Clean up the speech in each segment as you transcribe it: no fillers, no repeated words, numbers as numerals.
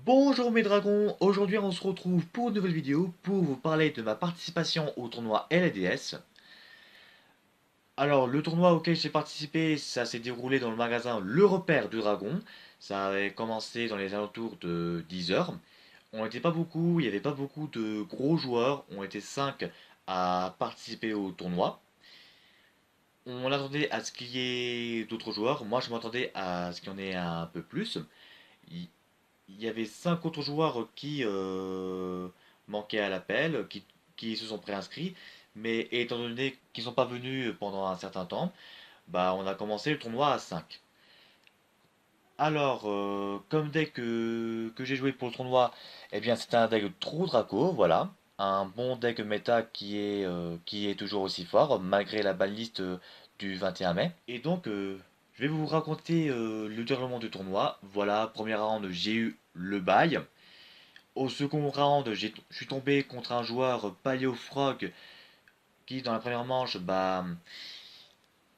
Bonjour mes dragons, aujourd'hui on se retrouve pour une nouvelle vidéo pour vous parler de ma participation au tournoi LADS. Alors le tournoi auquel j'ai participé, ça s'est déroulé dans le magasin Le Repère du Dragon. Ça avait commencé dans les alentours de 10 heures. On n'était pas beaucoup, il n'y avait pas beaucoup de gros joueurs, on était 5 à participer au tournoi. On attendait à ce qu'il y ait d'autres joueurs, moi je m'attendais à ce qu'il y en ait un peu plus. Il il y avait 5 autres joueurs qui manquaient à l'appel, qui se sont préinscrits, mais étant donné qu'ils sont pas venus pendant un certain temps, bah on a commencé le tournoi à 5. Alors, comme deck que j'ai joué pour le tournoi, eh bien c'était un deck True Draco, voilà. Un bon deck méta qui est toujours aussi fort, malgré la banlist du 21 mai. Et donc, je vais vous raconter le déroulement du tournoi. Voilà, premier round, j'ai eu le bail. Au second round, je suis tombé contre un joueur Paleo Frog qui, dans la première manche, bah,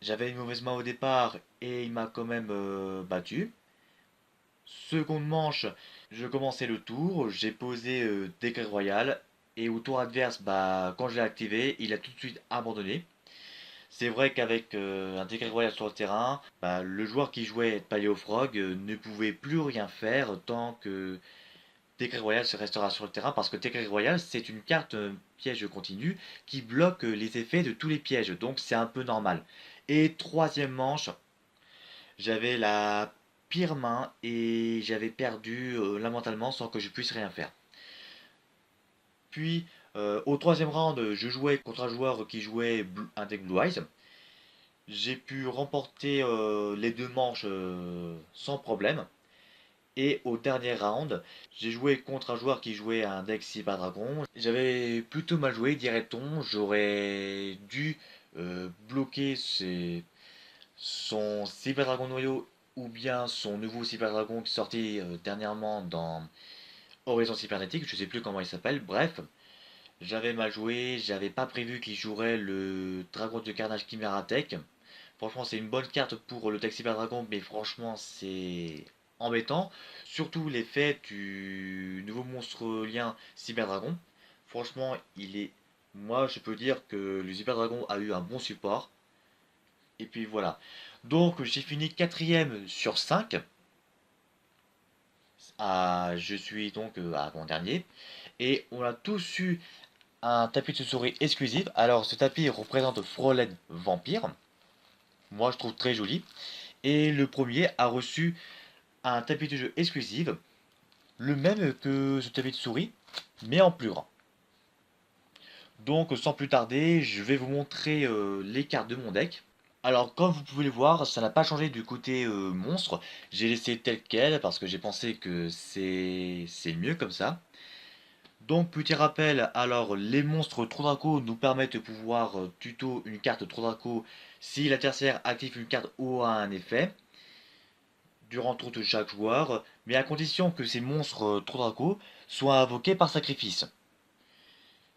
j'avais une mauvaise main au départ et il m'a quand même battu. Seconde manche, je commençais le tour, j'ai posé Décret Royal et au tour adverse, bah, quand je l'ai activé, il a tout de suite abandonné. C'est vrai qu'avec un Décret Royal sur le terrain, bah, le joueur qui jouait Paleo Frog ne pouvait plus rien faire tant que Décret Royal se restera sur le terrain parce que Décret Royal c'est une carte piège continu qui bloque les effets de tous les pièges, donc c'est un peu normal. Et troisième manche, j'avais la pire main et j'avais perdu lamentalement sans que je puisse rien faire. Puis au troisième round, je jouais contre un joueur qui jouait un deck Blue Eyes. J'ai pu remporter les deux manches sans problème. Et au dernier round, j'ai joué contre un joueur qui jouait un deck Cyber Dragon. J'avais plutôt mal joué, dirait-on. J'aurais dû bloquer son Cyber Dragon noyau ou bien son nouveau Cyber Dragon qui est sorti dernièrement dans Horizon Cybernétique. Je sais plus comment il s'appelle. Bref, j'avais mal joué. J'avais pas prévu qu'il jouerait le Dragon de Carnage Chimera Tech. Franchement, c'est une bonne carte pour le deck Cyber Dragon, mais franchement, c'est embêtant. Surtout l'effet du nouveau monstre lien Cyber Dragon. Franchement, il est. Moi, je peux dire que le Cyber Dragon a eu un bon support. Et puis voilà. Donc, j'ai fini quatrième sur 5. Je suis donc à mon dernier. Et on a tous eu un tapis de souris exclusif. Alors, ce tapis représente Froled Vampire. Moi, je trouve très joli. Et le premier a reçu un tapis de jeu exclusif, le même que ce tapis de souris, mais en plus grand. Donc sans plus tarder, je vais vous montrer les cartes de mon deck. Alors comme vous pouvez le voir, ça n'a pas changé du côté monstre. J'ai laissé tel quel parce que j'ai pensé que c'est mieux comme ça. Donc petit rappel, alors les monstres Trou Draco nous permettent de pouvoir tuto une carte Trou Draco si l'adversaire active une carte ou a un effet durant le tour de chaque joueur, mais à condition que ces monstres trop Draco soient invoqués par sacrifice.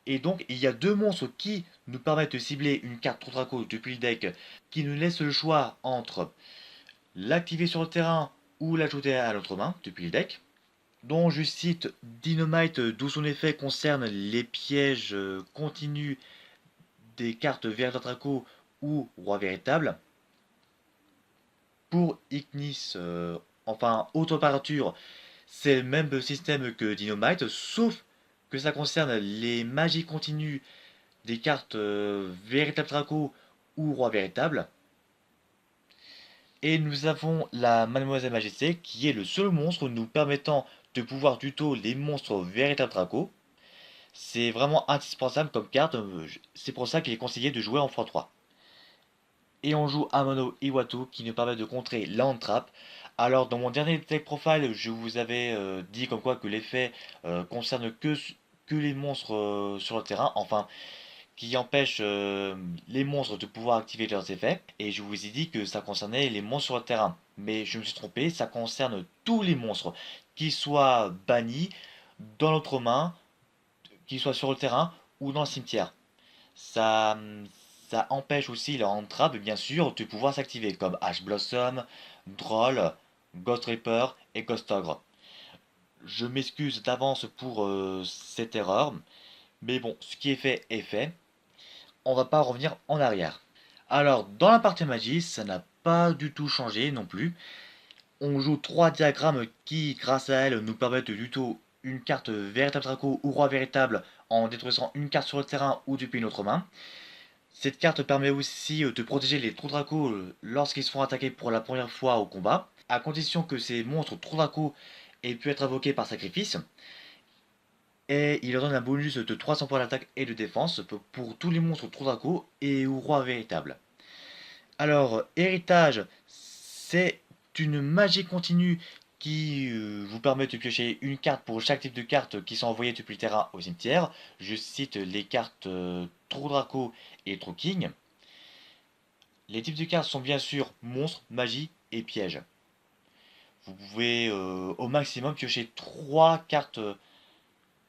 Et donc il y a deux monstres qui nous permettent de cibler une carte trop Draco depuis le deck, qui nous laissent le choix entre l'activer sur le terrain ou l'ajouter à notre main depuis le deck. Dont je cite Dynamite, d'où son effet concerne les pièges continus des cartes Véritable Draco ou Roi Véritable. Pour Ignis, enfin haute température, c'est le même système que Dynamite, sauf que ça concerne les magies continues des cartes Véritable Draco ou Roi Véritable. Et nous avons la Mademoiselle Majesté, qui est le seul monstre nous permettant de pouvoir tuto les monstres Véritable Draco. C'est vraiment indispensable comme carte, c'est pour ça qu'il est conseillé de jouer en x3. Et on joue Amono Iwatu qui nous permet de contrer Land Trap. Alors dans mon dernier deck profile, je vous avais dit comme quoi que l'effet concerne que les monstres sur le terrain, enfin qui empêche les monstres de pouvoir activer leurs effets. Et je vous ai dit que ça concernait les monstres sur le terrain. Mais je me suis trompé, ça concerne tous les monstres, qu'ils soient bannis dans notre main, qu'ils soient sur le terrain ou dans le cimetière. Ça, ça empêche aussi la entrave, bien sûr, de pouvoir s'activer, comme Ash Blossom, Droll, Ghost Reaper et Ghost Ogre. Je m'excuse d'avance pour cette erreur, mais bon, ce qui est fait est fait. On va pas revenir en arrière. Alors, dans la partie magie, ça n'a pas du tout changé non plus. On joue trois diagrammes qui, grâce à elles, nous permettent plutôt une carte véritable Draco ou roi véritable en détruisant une carte sur le terrain ou depuis notre main. Cette carte permet aussi de protéger les trous Draco lorsqu'ils se font attaquer pour la première fois au combat, à condition que ces monstres trous Draco aient pu être invoqués par sacrifice. Et il leur donne un bonus de 300 points d'attaque et de défense pour tous les monstres trous Draco et ou roi véritable. Alors, héritage, c'est une magie continue qui vous permet de piocher une carte pour chaque type de carte qui sont envoyées depuis le terrain au cimetière. Je cite les cartes Trou Draco et Trou King. Les types de cartes sont bien sûr monstres, magie et pièges. Vous pouvez au maximum piocher 3 cartes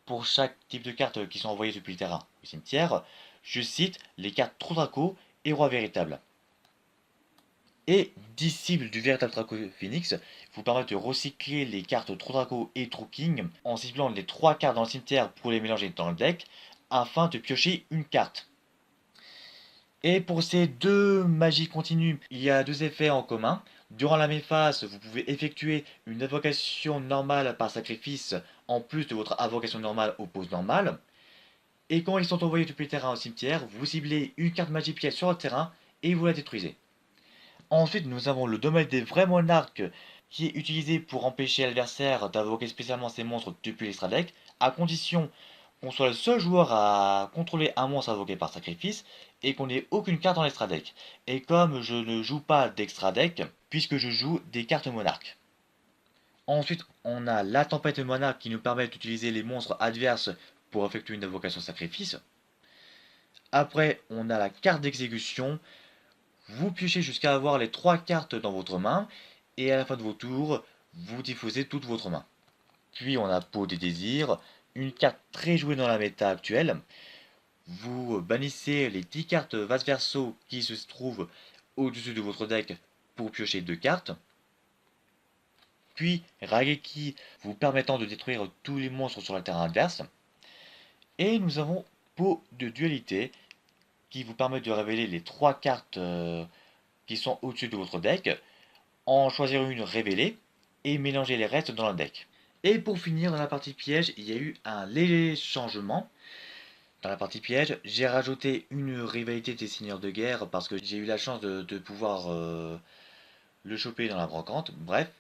pour chaque type de carte qui sont envoyées depuis le terrain au cimetière. Je cite les cartes Trou Draco et Roi Véritable. Et disciple du véritable Draco Phoenix vous permet de recycler les cartes Trou Draco et Trou King en ciblant les 3 cartes dans le cimetière pour les mélanger dans le deck afin de piocher une carte. Et pour ces deux magies continues, il y a deux effets en commun. Durant la même phase, vous pouvez effectuer une invocation normale par sacrifice en plus de votre invocation normale aux poses normales. Et quand ils sont envoyés depuis le terrain au cimetière, vous ciblez une carte magie pièce sur le terrain et vous la détruisez. Ensuite, nous avons le domaine des vrais monarques qui est utilisé pour empêcher l'adversaire d'invoquer spécialement ces monstres depuis l'extra deck, à condition qu'on soit le seul joueur à contrôler un monstre invoqué par sacrifice et qu'on n'ait aucune carte dans l'extra deck. Et comme je ne joue pas d'extra deck, puisque je joue des cartes monarques. Ensuite, on a la tempête monarque qui nous permet d'utiliser les monstres adverses pour effectuer une invocation sacrifice. Après, on a la carte d'exécution. Vous piochez jusqu'à avoir les 3 cartes dans votre main, et à la fin de vos tours, vous diffusez toute votre main. Puis on a Peau des désirs, une carte très jouée dans la méta actuelle. Vous bannissez les 10 cartes Vase Verso qui se trouvent au-dessus de votre deck pour piocher 2 cartes. Puis Rageki vous permettant de détruire tous les monstres sur le terrain adverse. Et nous avons Peau de dualité qui vous permet de révéler les 3 cartes qui sont au-dessus de votre deck, en choisir une révélée et mélanger les restes dans le deck. Et pour finir, dans la partie piège, il y a eu un léger changement. Dans la partie piège, j'ai rajouté une rivalité des seigneurs de guerre parce que j'ai eu la chance de pouvoir le choper dans la brocante. Bref,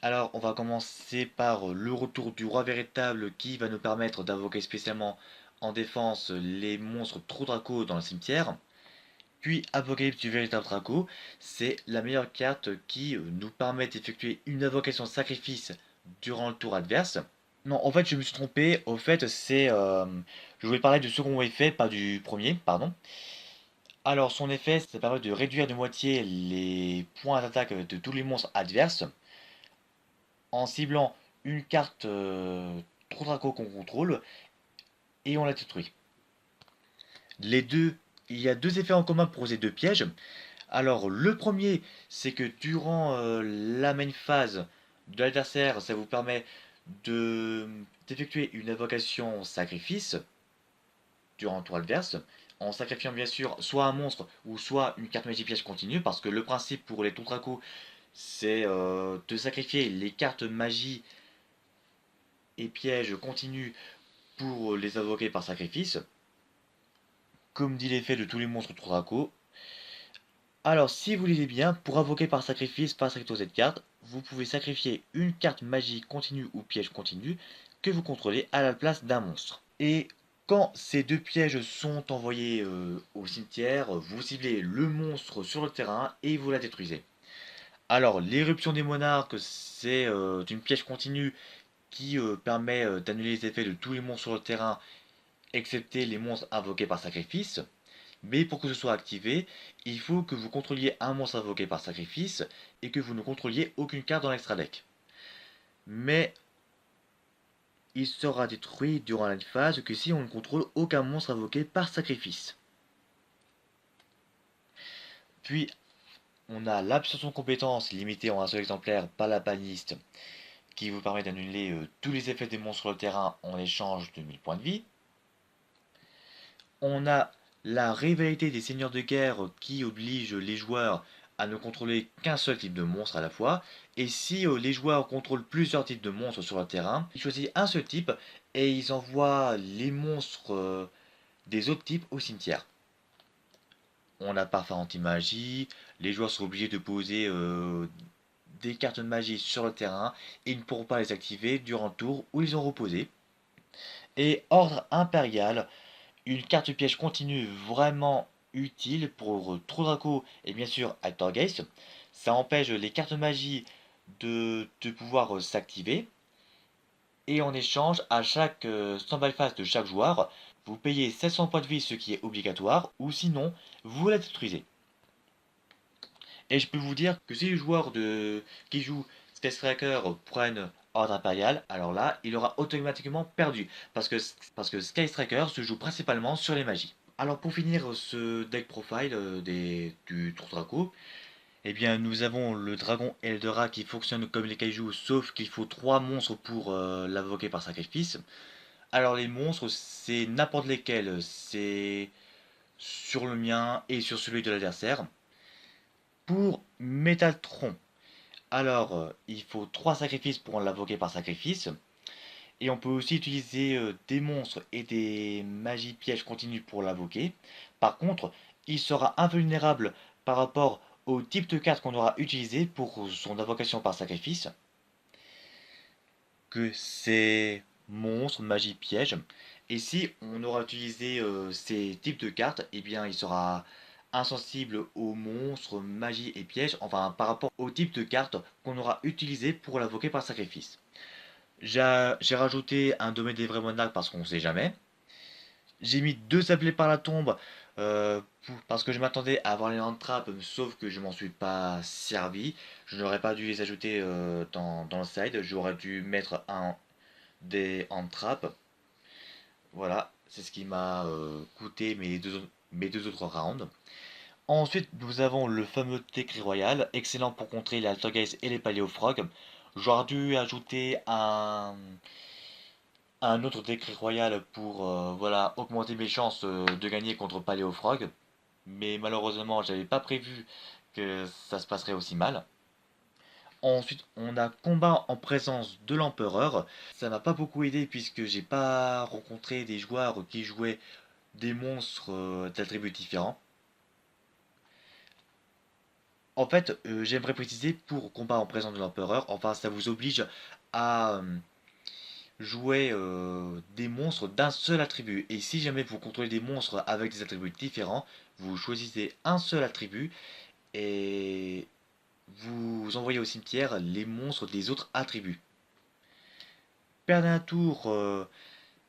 alors on va commencer par le retour du roi véritable qui va nous permettre d'invoquer spécialement en défense les monstres trop Draco dans le cimetière. Puis Apocalypse du véritable Draco, c'est la meilleure carte qui nous permet d'effectuer une invocation sacrifice durant le tour adverse. Non, en fait, je me suis trompé. Au fait, c'est. Je voulais parler du second effet, pas du premier, pardon. Alors, son effet, ça permet de réduire de moitié les points d'attaque de tous les monstres adverses en ciblant une carte trop Draco qu'on contrôle et on la détruit. Les deux, il y a deux effets en commun pour ces deux pièges. Alors, le premier, c'est que durant la main phase de l'adversaire, ça vous permet d'effectuer une invocation sacrifice durant le tour adverse, en sacrifiant bien sûr soit un monstre ou soit une carte magie piège continue, parce que le principe pour les Tontraco, c'est de sacrifier les cartes magie et pièges continus pour les invoquer par sacrifice. Comme dit l'effet de tous les monstres Tontraco, alors, si vous lisez bien, pour invoquer par sacrifice face recto cette carte, vous pouvez sacrifier une carte magie continue ou piège continu que vous contrôlez à la place d'un monstre. Et quand ces deux pièges sont envoyés au cimetière, vous ciblez le monstre sur le terrain et vous la détruisez. Alors, l'éruption des monarques, c'est une piège continue qui permet d'annuler les effets de tous les monstres sur le terrain, excepté les monstres invoqués par sacrifice. Mais pour que ce soit activé, il faut que vous contrôliez un monstre invoqué par sacrifice et que vous ne contrôliez aucune carte dans l'extra deck. Mais il sera détruit durant la phase que si on ne contrôle aucun monstre invoqué par sacrifice. Puis on a l'absorption de compétences limitée en un seul exemplaire par la baniste qui vous permet d'annuler tous les effets des monstres sur le terrain en échange de 1000 points de vie. On a la rivalité des seigneurs de guerre qui oblige les joueurs à ne contrôler qu'un seul type de monstre à la fois. Et si les joueurs contrôlent plusieurs types de monstres sur le terrain, ils choisissent un seul type et ils envoient les monstres des autres types au cimetière. On a parfait anti-magie, les joueurs sont obligés de poser des cartes de magie sur le terrain et ils ne pourront pas les activer durant le tour où ils ont reposé. Et ordre impérial, une carte piège continue vraiment utile pour Trou Draco et bien sûr Altergeist. Ça empêche les cartes magie de pouvoir s'activer. Et en échange, à chaque standby phase de chaque joueur, vous payez 700 points de vie, ce qui est obligatoire, ou sinon, vous la détruisez. Et je peux vous dire que si les joueurs qui jouent Sky Striker prennent Ordre Impérial, alors là, il aura automatiquement perdu. Parce que Sky Striker se joue principalement sur les magies. Alors pour finir ce deck profile du Tour Draco, eh bien nous avons le dragon Eldera qui fonctionne comme les kaijus, sauf qu'il faut 3 monstres pour l'invoquer par sacrifice. Alors les monstres, c'est n'importe lesquels, c'est sur le mien et sur celui de l'adversaire. Pour Métaltron, alors il faut 3 sacrifices pour l'invoquer par sacrifice. Et on peut aussi utiliser des monstres et des magies pièges continues pour l'invoquer. Par contre, il sera invulnérable par rapport au type de carte qu'on aura utilisé pour son invocation par sacrifice. Que c'est monstres, magie, piège. Et si on aura utilisé ces types de cartes, eh bien il sera insensible aux monstres, magie et pièges, enfin par rapport au type de carte qu'on aura utilisé pour l'invoquer par sacrifice. J'ai rajouté un domaine des vrais monarques parce qu'on sait jamais. J'ai mis 2 appelés par la tombe parce que je m'attendais à avoir les hand traps, sauf que je m'en suis pas servi. Je n'aurais pas dû les ajouter dans le side. J'aurais dû mettre des hand traps. Voilà, c'est ce qui m'a coûté mes deux autres rounds. Ensuite, nous avons le fameux Tekri Royal, excellent pour contrer les Altergeist et les Paléofrog. J'aurais dû ajouter un autre décret royal pour voilà, augmenter mes chances de gagner contre Paléofrog. Mais malheureusement, j'avais pas prévu que ça se passerait aussi mal. Ensuite, on a combat en présence de l'empereur. Ça m'a pas beaucoup aidé puisque j'ai pas rencontré des joueurs qui jouaient des monstres d'attributs différents. En fait, j'aimerais préciser pour combat en présence de l'empereur, enfin ça vous oblige à jouer des monstres d'un seul attribut. Et si jamais vous contrôlez des monstres avec des attributs différents, vous choisissez un seul attribut et vous envoyez au cimetière les monstres des autres attributs. Perdre un tour,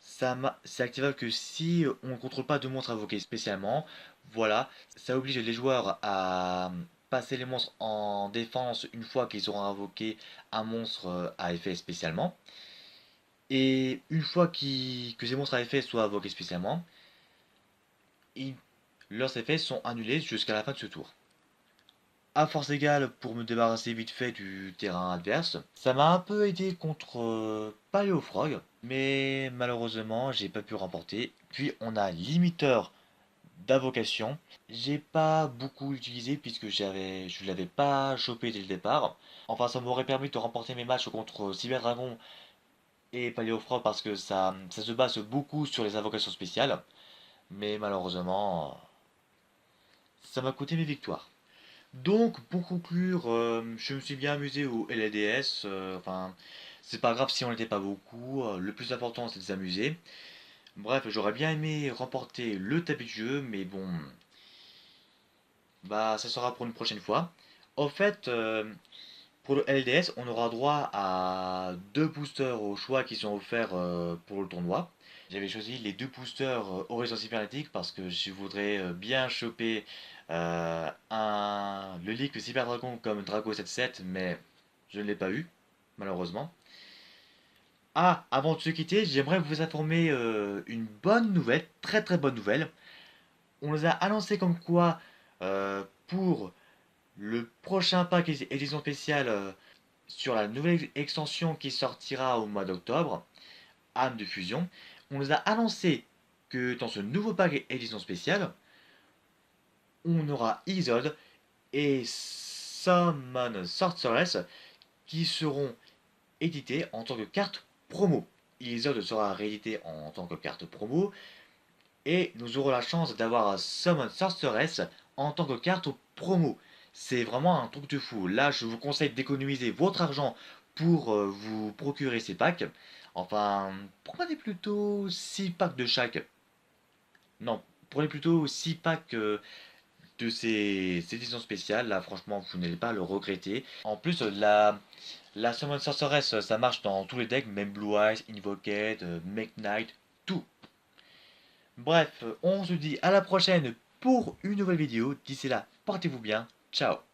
c'est activable que si on ne contrôle pas de monstres invoqués spécialement. Voilà, ça oblige les joueurs à passer les monstres en défense une fois qu'ils auront invoqué un monstre à effet spécialement. Et une fois que ces monstres à effet soient invoqués spécialement, ils- leurs effets sont annulés jusqu'à la fin de ce tour. À force égale, pour me débarrasser vite fait du terrain adverse, ça m'a un peu aidé contre Paléofrog, mais malheureusement j'ai pas pu remporter. Puis on a limiteur d'invocation. J'ai pas beaucoup utilisé puisque je l'avais pas chopé dès le départ. Enfin ça m'aurait permis de remporter mes matchs contre Cyber Dragon et Paléofrog parce que ça se base beaucoup sur les invocations spéciales. Mais malheureusement, ça m'a coûté mes victoires. Donc, pour conclure, je me suis bien amusé au LADS. Enfin, c'est pas grave si on n'était pas beaucoup. Le plus important, c'est de s'amuser. Bref, j'aurais bien aimé remporter le tapis de jeu, mais bon, bah, ça sera pour une prochaine fois. Au fait, pour le LDS, on aura droit à 2 boosters au choix qui sont offerts pour le tournoi. J'avais choisi les 2 boosters Horizon Cybernétique parce que je voudrais bien choper le leak Cyber Dragon comme Drago 77, mais je ne l'ai pas eu, malheureusement. Ah, avant de se quitter, j'aimerais vous informer une bonne nouvelle, très très bonne nouvelle. On nous a annoncé comme quoi pour le prochain pack édition spéciale sur la nouvelle extension qui sortira au mois d'octobre, Âme de Fusion, on nous a annoncé que dans ce nouveau pack édition spéciale, on aura Isolde et Summon Sorceress qui seront édités en tant que carte promo. Isolde sera réédité en tant que carte promo et nous aurons la chance d'avoir Summon Sorceress en tant que carte promo. C'est vraiment un truc de fou. Là, je vous conseille d'économiser votre argent pour vous procurer ces packs. Enfin, prenez plutôt 6 packs de chaque. Non, prenez plutôt 6 packs de ces éditions spéciales. Là, franchement, vous n'allez pas le regretter. En plus, la Summon Sorceress, ça marche dans tous les decks, même Blue Eyes, Invoked, Make Knight, tout. Bref, on se dit à la prochaine pour une nouvelle vidéo. D'ici là, portez-vous bien. Ciao.